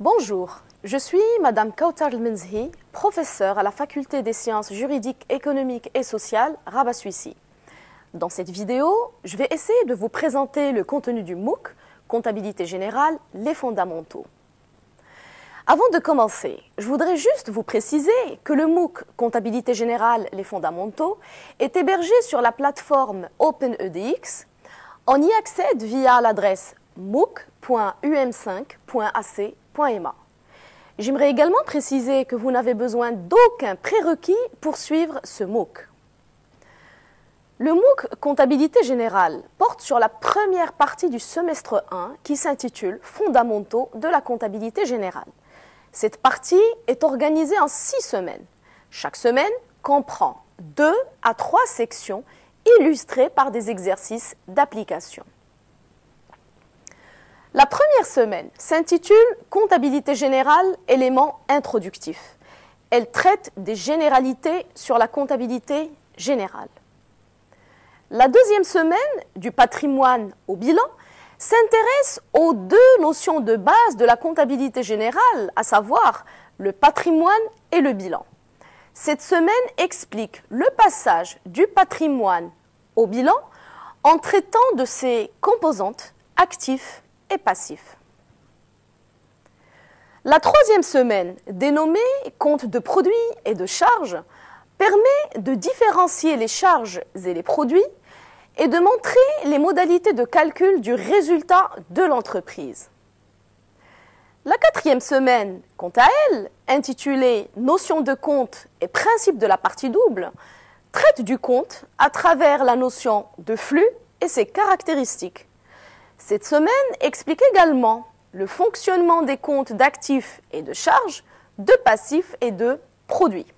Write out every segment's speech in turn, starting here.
Bonjour, je suis Madame Kautar El-Menzhi, professeure à la Faculté des sciences juridiques, économiques et sociales, Rabat-Suissi. Dans cette vidéo, je vais essayer de vous présenter le contenu du MOOC, Comptabilité générale, les fondamentaux. Avant de commencer, je voudrais juste vous préciser que le MOOC Comptabilité générale, les fondamentaux est hébergé sur la plateforme OpenEDX. On y accède via l'adresse mooc.um5.ac.ma. J'aimerais également préciser que vous n'avez besoin d'aucun prérequis pour suivre ce MOOC. Le MOOC Comptabilité générale porte sur la première partie du semestre 1 qui s'intitule Fondamentaux de la comptabilité générale. Cette partie est organisée en 6 semaines. Chaque semaine comprend 2 à 3 sections illustrées par des exercices d'application. La première semaine s'intitule Comptabilité générale, élément introductif. Elle traite des généralités sur la comptabilité générale. La deuxième semaine, du patrimoine au bilan, s'intéresse aux 2 notions de base de la comptabilité générale, à savoir le patrimoine et le bilan. Cette semaine explique le passage du patrimoine au bilan en traitant de ses composantes actifs et passifs. La troisième semaine, dénommée compte de produits et de charges, permet de différencier les charges et les produits et de montrer les modalités de calcul du résultat de l'entreprise. La quatrième semaine, quant à elle, intitulée Notion de compte et principe de la partie double, traite du compte à travers la notion de flux et ses caractéristiques. Cette semaine explique également le fonctionnement des comptes d'actifs et de charges, de passifs et de produits.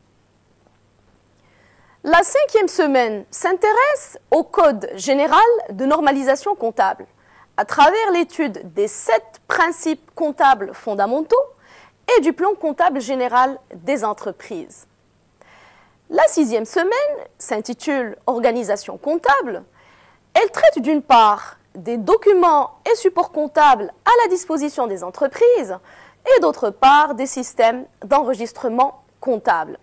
La 5e semaine s'intéresse au code général de normalisation comptable à travers l'étude des 7 principes comptables fondamentaux et du plan comptable général des entreprises. La 6e semaine s'intitule Organisation comptable. Elle traite d'une part des documents et supports comptables à la disposition des entreprises et d'autre part des systèmes d'enregistrement comptable.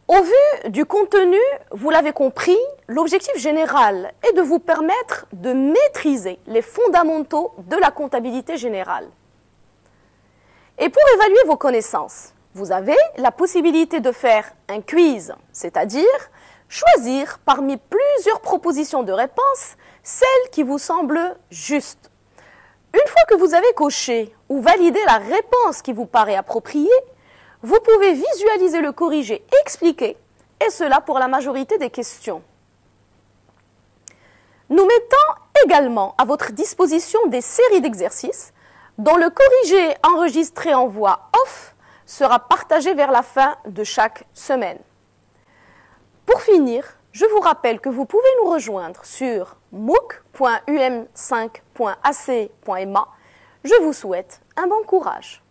Au vu du contenu, vous l'avez compris, l'objectif général est de vous permettre de maîtriser les fondamentaux de la comptabilité générale. Et pour évaluer vos connaissances, vous avez la possibilité de faire un quiz, c'est-à-dire choisir parmi plusieurs propositions de réponse celle qui vous semble juste. Une fois que vous avez coché ou validé la réponse qui vous paraît appropriée, vous pouvez visualiser le corrigé expliqué, et cela pour la majorité des questions. Nous mettons également à votre disposition des séries d'exercices dont le corrigé enregistré en voix off sera partagé vers la fin de chaque semaine. Pour finir, je vous rappelle que vous pouvez nous rejoindre sur mooc.um5.ac.ma. Je vous souhaite un bon courage.